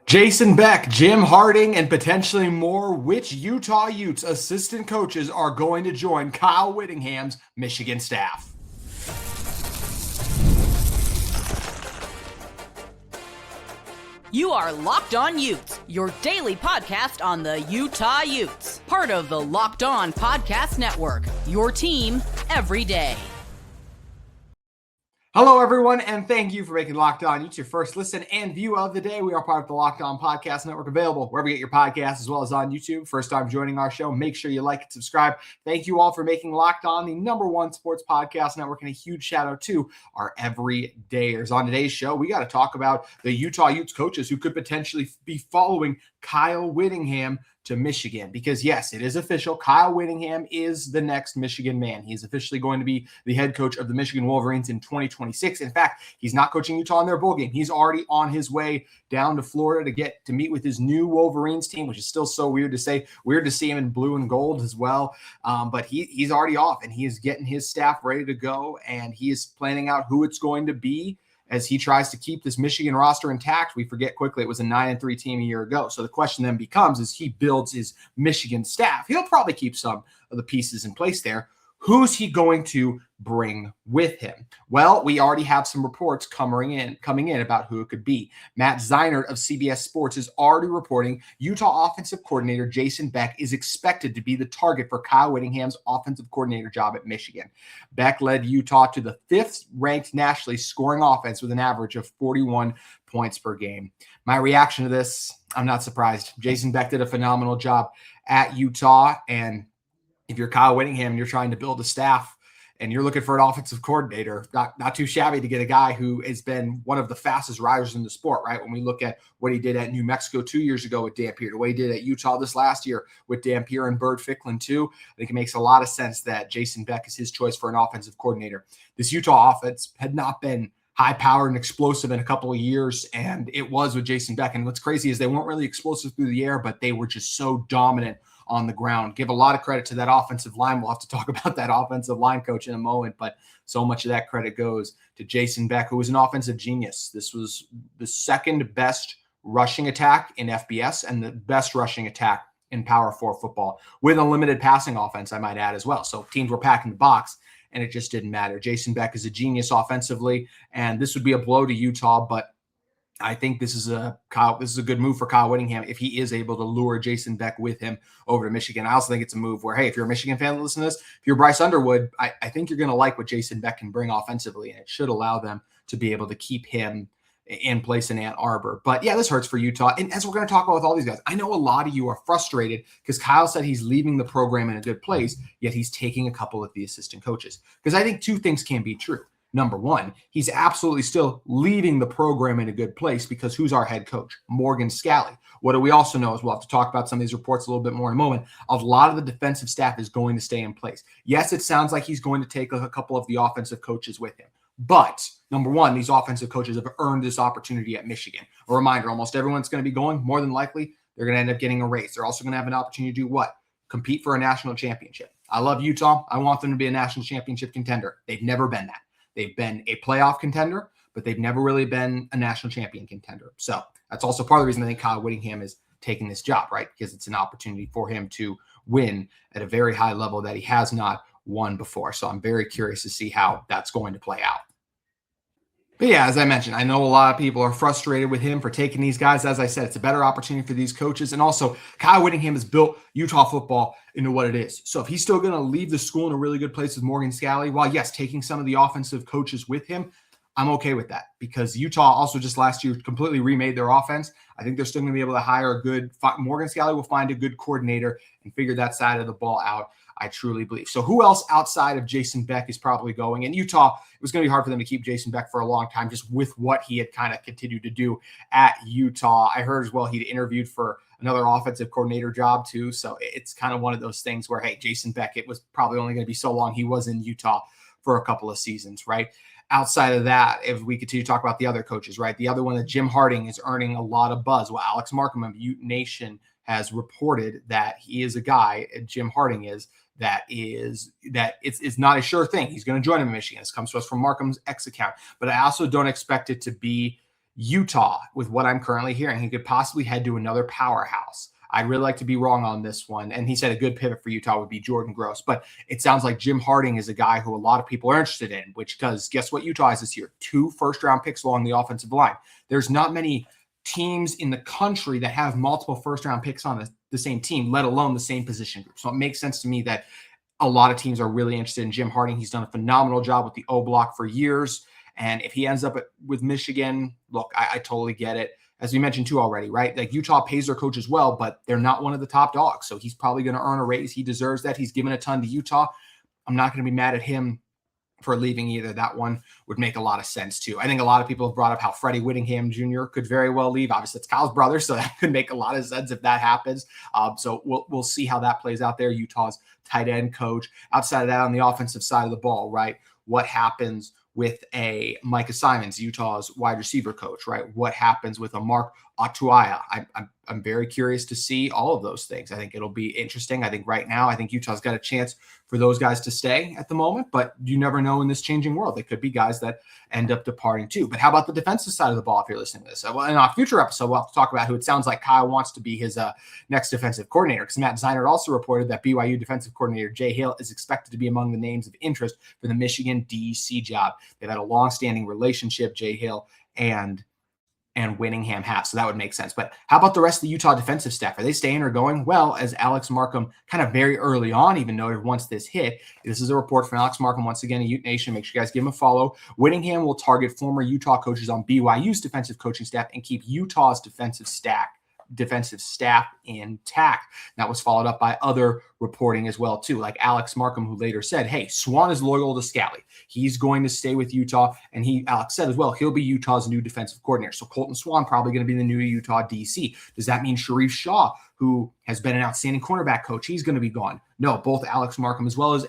Jason Beck, Jim Harding, and potentially more. Which Utah Utes assistant coaches are going to join Kyle Whittingham's Michigan staff? You are Locked On Utes, your daily podcast on the Utah Utes. Part of the Locked On Podcast Network, your team every day. Hello, everyone, and thank you for making Locked On Utes your first listen and view of the day. We are part of the Locked On Podcast Network, available wherever you get your podcasts, as well as on YouTube. First time joining our show, make sure you like and subscribe. Thank you all for making Locked On the #1 sports podcast network, and a huge shout out to our everydayers. On today's show, we got to talk about the Utah Utes coaches who could potentially be following Kyle Whittingham to Michigan, because yes, it is official. Kyle Whittingham is the next Michigan man. He is officially going to be the head coach of the Michigan Wolverines in 2026. In fact, he's not coaching Utah in their bowl game. He's already on his way down to Florida to get to meet with his new Wolverines team, which is still so weird to say. Weird to see him in blue and gold as well. But he's already off, and he is getting his staff ready to go, and he is planning out who it's going to be as he tries to keep this Michigan roster intact. We forget quickly it was a 9-3 team a year ago. So the question then becomes, as he builds his Michigan staff, he'll probably keep some of the pieces in place there. Who's he going to bring with him? Well, we already have some reports coming in about who it could be. Matt Zeinert of CBS Sports is already reporting Utah offensive coordinator Jason Beck is expected to be the target for Kyle Whittingham's offensive coordinator job at Michigan. Beck led Utah to the 5th ranked nationally scoring offense with an average of 41 points per game. My reaction to this, I'm not surprised. Jason Beck did a phenomenal job at Utah, and if you're Kyle Whittingham and you're trying to build a staff and you're looking for an offensive coordinator, not too shabby to get a guy who has been one of the fastest riders in the sport, right? When we look at what he did at New Mexico 2 years ago with Dampier, the way he did at Utah this last year with Dampier and Bird Ficklin too, I think it makes a lot of sense that Jason Beck is his choice for an offensive coordinator. This Utah offense had not been high-powered and explosive in a couple of years, and it was with Jason Beck. And what's crazy is they weren't really explosive through the air, but they were just so dominant on the ground. Give a lot of credit to that offensive line. We'll have to talk about that offensive line coach in a moment, but so much of that credit goes to Jason Beck, who was an offensive genius. This was the second best rushing attack in FBS and the best rushing attack in Power 4 football, with a limited passing offense, I might add as well. So teams were packing the box, and it just didn't matter. Jason Beck is a genius offensively, and this would be a blow to Utah, but I think this is a good move for Kyle Whittingham if he is able to lure Jason Beck with him over to Michigan. I also think it's a move where, hey, if you're a Michigan fan that listen to this, if you're Bryce Underwood, I think you're going to like what Jason Beck can bring offensively, and it should allow them to be able to keep him in place in Ann Arbor. But yeah, this hurts for Utah. And as we're going to talk about with all these guys, I know a lot of you are frustrated because Kyle said he's leaving the program in a good place, yet he's taking a couple of the assistant coaches. Because I think two things can be true. Number one, he's absolutely still leading the program in a good place because who's our head coach? Morgan Scalley. What do we also know is we'll have to talk about some of these reports a little bit more in a moment. A lot of the defensive staff is going to stay in place. Yes, it sounds like he's going to take a couple of the offensive coaches with him. But number one, these offensive coaches have earned this opportunity at Michigan. A reminder, almost everyone's going to be going. More than likely, they're going to end up getting a raise. They're also going to have an opportunity to do what? Compete for a national championship. I love Utah. I want them to be a national championship contender. They've never been that. They've been a playoff contender, but they've never really been a national champion contender. So that's also part of the reason I think Kyle Whittingham is taking this job, right? Because it's an opportunity for him to win at a very high level that he has not won before. So I'm very curious to see how that's going to play out. But yeah, as I mentioned, I know a lot of people are frustrated with him for taking these guys. As I said, it's a better opportunity for these coaches. And also, Kyle Whittingham has built Utah football into what it is. So if he's still going to leave the school in a really good place with Morgan Scalley, while yes, taking some of the offensive coaches with him, I'm okay with that because Utah also just last year completely remade their offense. I think they're still going to be able to hire Morgan Scalley will find a good coordinator and figure that side of the ball out. I truly believe. So who else outside of Jason Beck is probably going? And Utah, it was going to be hard for them to keep Jason Beck for a long time just with what he had kind of continued to do at Utah. I heard as well he'd interviewed for another offensive coordinator job too. So it's kind of one of those things where, hey, Jason Beck, it was probably only going to be so long he was in Utah for a couple of seasons, right? Outside of that, if we continue to talk about the other coaches, right? The other one that Jim Harding is earning a lot of buzz. Well, Alex Markham of Ute Nation has reported that he is a guy, Jim Harding is, that it's not a sure thing. He's going to join him in Michigan. This comes to us from Markham's X account. But I also don't expect it to be Utah, with what I'm currently hearing, he could possibly head to another powerhouse. I'd really like to be wrong on this one. And he said a good pivot for Utah would be Jordan Gross. But it sounds like Jim Harding is a guy who a lot of people are interested in, because guess what Utah has this year? 2 first-round picks along the offensive line. There's not many teams in the country that have multiple first-round picks on the same team, let alone the same position group. So it makes sense to me that a lot of teams are really interested in Jim Harding. He's done a phenomenal job with the O block for years. And if he ends up with Michigan, look, I totally get it. As we mentioned too already, right? Like Utah pays their coaches well, but they're not one of the top dogs. So he's probably going to earn a raise. He deserves that. He's given a ton to Utah. I'm not going to be mad at him for leaving either. That one would make a lot of sense too. I think a lot of people have brought up how Freddie Whittingham Jr. could very well leave. Obviously, it's Kyle's brother, so that could make a lot of sense if that happens. So we'll see how that plays out there. Utah's tight end coach. Outside of that, on the offensive side of the ball, right? What happens with a Micah Simons, Utah's wide receiver coach, right? What happens with a Mark Atuaya? I'm very curious to see all of those things. I think it'll be interesting. I think right now, I think Utah's got a chance for those guys to stay at the moment, but you never know in this changing world. They could be guys that end up departing too. But how about the defensive side of the ball if you're listening to this? Well, in our future episode, we'll have to talk about who it sounds like Kyle wants to be his next defensive coordinator, because Matt Zeinert also reported that BYU defensive coordinator Jay Hill is expected to be among the names of interest for the Michigan DC job. They've had a long-standing relationship, Jay Hill and Whittingham have. So that would make sense. But how about the rest of the Utah defensive staff? Are they staying or going? Well, as Alex Markham kind of very early on even noted once this hit, this is a report from Alex Markham, once again, a Ute Nation. Make sure you guys give him a follow. Whittingham will target former Utah coaches on BYU's defensive coaching staff and keep Utah's defensive staff intact. That was followed up by other reporting as well too, like Alex Markham, who later said, hey, Swan is loyal to Scalley. He's going to stay with Utah. And Alex said as well, he'll be Utah's new defensive coordinator. So Colton Swan probably going to be the new Utah DC. Does that mean Sharif Shaw, who has been an outstanding cornerback coach, he's going to be gone? No, both Alex Markham as well as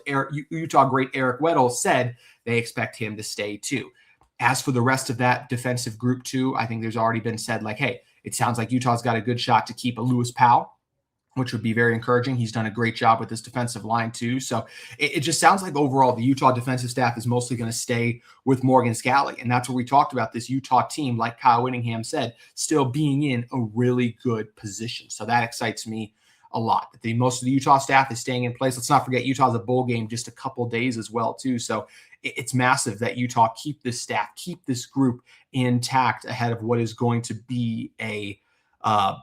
Utah great Eric Weddle said they expect him to stay too. As for the rest of that defensive group too, I think there's already been said like, hey, it sounds like Utah's got a good shot to keep a Lewis Powell, which would be very encouraging. He's done a great job with this defensive line too. So it just sounds like overall the Utah defensive staff is mostly going to stay with Morgan Scalley. And that's what we talked about, this Utah team, like Kyle Whittingham said, still being in a really good position. So that excites me a lot. Most of the Utah staff is staying in place. Let's not forget Utah's a bowl game just a couple days as well too. So it's massive that Utah keep this staff, keep this group intact ahead of what is going to be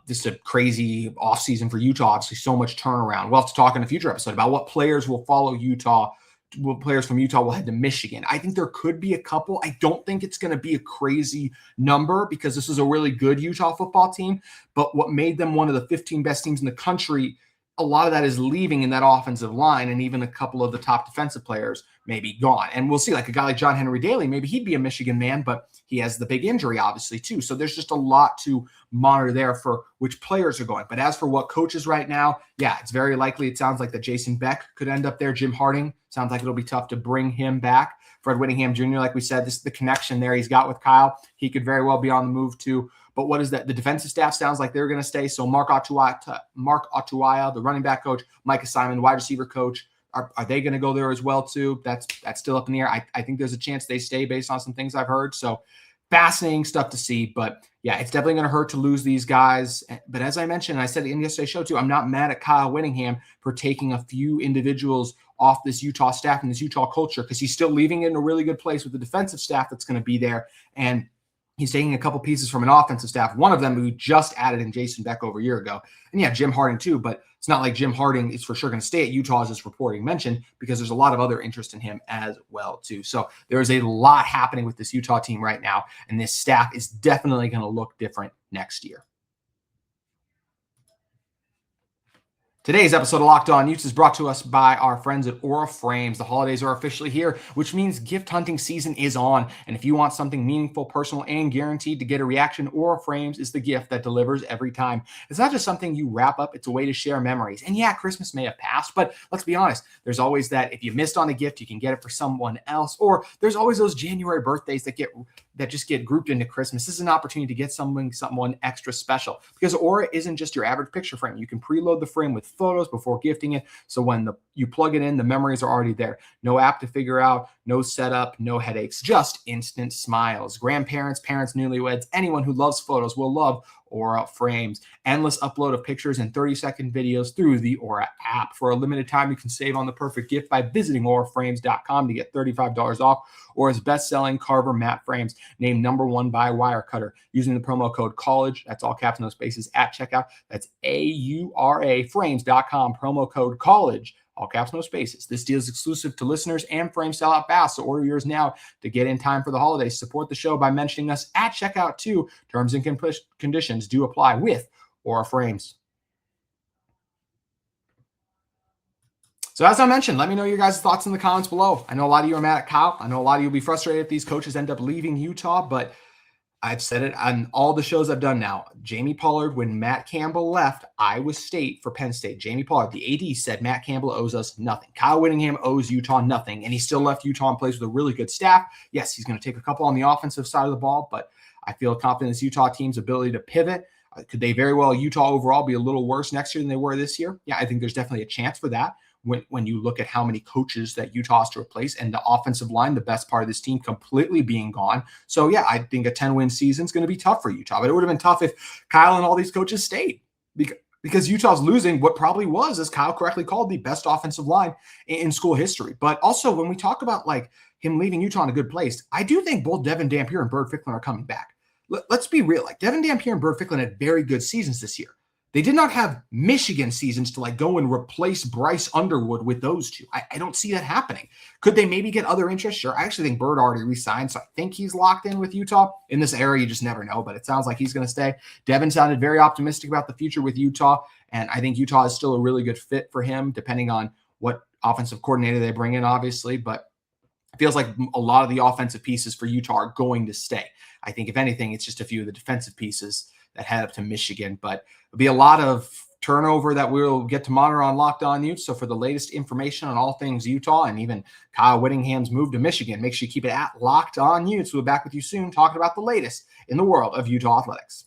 just a crazy offseason for Utah. Obviously, so much turnaround. We'll have to talk in a future episode about what players will follow Utah, what players from Utah will head to Michigan. I think there could be a couple. I don't think it's going to be a crazy number because this is a really good Utah football team. But what made them one of the 15 best teams in the country, a lot of that is leaving in that offensive line, and even a couple of the top defensive players may be gone. And we'll see, like a guy like John Henry Daly, maybe he'd be a Michigan man, but he has the big injury, obviously, too. So there's just a lot to monitor there for which players are going. But as for what coaches right now, yeah, it's very likely. It sounds like that Jason Beck could end up there. Jim Harding, sounds like it'll be tough to bring him back. Fred Whittingham Jr., like we said, this is the connection there he's got with Kyle. He could very well be on the move, too. But what is that? The defensive staff sounds like they're going to stay. So Mark Atuaya, the running back coach, Micah Simon, wide receiver coach, are they going to go there as well too? That's still up in the air. I think there's a chance they stay based on some things I've heard. So fascinating stuff to see. But yeah, it's definitely going to hurt to lose these guys. But as I mentioned, I said in yesterday's show too, I'm not mad at Kyle Whittingham for taking a few individuals off this Utah staff and this Utah culture, because he's still leaving it in a really good place with the defensive staff that's going to be there. And he's taking a couple pieces from an offensive staff, one of them who just added in Jason Beck over a year ago. And yeah, Jim Harding too, but it's not like Jim Harding is for sure going to stay at Utah, as this reporting mentioned, because there's a lot of other interest in him as well too. So there is a lot happening with this Utah team right now, and this staff is definitely going to look different next year. Today's episode of Locked On Utes is brought to us by our friends at Aura Frames. The holidays are officially here, which means gift hunting season is on. And if you want something meaningful, personal, and guaranteed to get a reaction, Aura Frames is the gift that delivers every time. It's not just something you wrap up, it's a way to share memories. And yeah, Christmas may have passed, but let's be honest, there's always that if you missed on a gift, you can get it for someone else. Or there's always those January birthdays that get that just get grouped into Christmas. This is an opportunity to get someone extra special, because Aura isn't just your average picture frame. You can preload the frame with photos before gifting it. So when you plug it in, the memories are already there. No app to figure out, no setup, no headaches, just instant smiles. Grandparents, parents, newlyweds, anyone who loves photos will love Aura frames. Endless upload of pictures and 30-second videos through the Aura app. For a limited time, you can save on the perfect gift by visiting auraframes.com to get $35 off Aura's best-selling Carver matte frames, named #1 by Wirecutter, using the promo code COLLEGE. That's all caps, no spaces, at checkout. That's auraframes.com, promo code COLLEGE. All caps, no spaces. This deal is exclusive to listeners and frames sell out fast, so order yours now to get in time for the holidays. Support the show by mentioning us at checkout too. Terms and conditions do apply with Aura Frames. So as I mentioned, let me know your guys' thoughts in the comments below. I know a lot of you are mad at Kyle. I know a lot of you will be frustrated if these coaches end up leaving Utah, but I've said it on all the shows I've done now. Jamie Pollard, when Matt Campbell left Iowa State for Penn State, Jamie Pollard, the AD, said Matt Campbell owes us nothing. Kyle Whittingham owes Utah nothing, and he still left Utah and plays with a really good staff. Yes, he's going to take a couple on the offensive side of the ball, but I feel confident in this Utah team's ability to pivot. Could they very well, Utah overall, be a little worse next year than they were this year? Yeah, I think there's definitely a chance for that. When you look at how many coaches that Utah has to replace, and the offensive line, the best part of this team, completely being gone. So, yeah, I think a 10-win season is going to be tough for Utah. But it would have been tough if Kyle and all these coaches stayed, because Utah's losing what probably was, as Kyle correctly called, the best offensive line in school history. But also, when we talk about like him leaving Utah in a good place, I do think both Devin Dampier and Bird Ficklin are coming back. Let's be real. Like, Devin Dampier and Bird Ficklin had very good seasons this year. They did not have Michigan seasons to like go and replace Bryce Underwood with those two. I don't see that happening. Could they maybe get other interest? Sure. I actually think Bird already re-signed, so I think he's locked in with Utah. In this era, you just never know, but it sounds like he's going to stay. Devin sounded very optimistic about the future with Utah, and I think Utah is still a really good fit for him, depending on what offensive coordinator they bring in, obviously, but it feels like a lot of the offensive pieces for Utah are going to stay. I think, if anything, it's just a few of the defensive pieces that head up to Michigan, but it'll be a lot of turnover that we'll get to monitor on Locked On Utes. So for the latest information on all things Utah and even Kyle Whittingham's move to Michigan, make sure you keep it at Locked On Utes. We'll be back with you soon talking about the latest in the world of Utah athletics.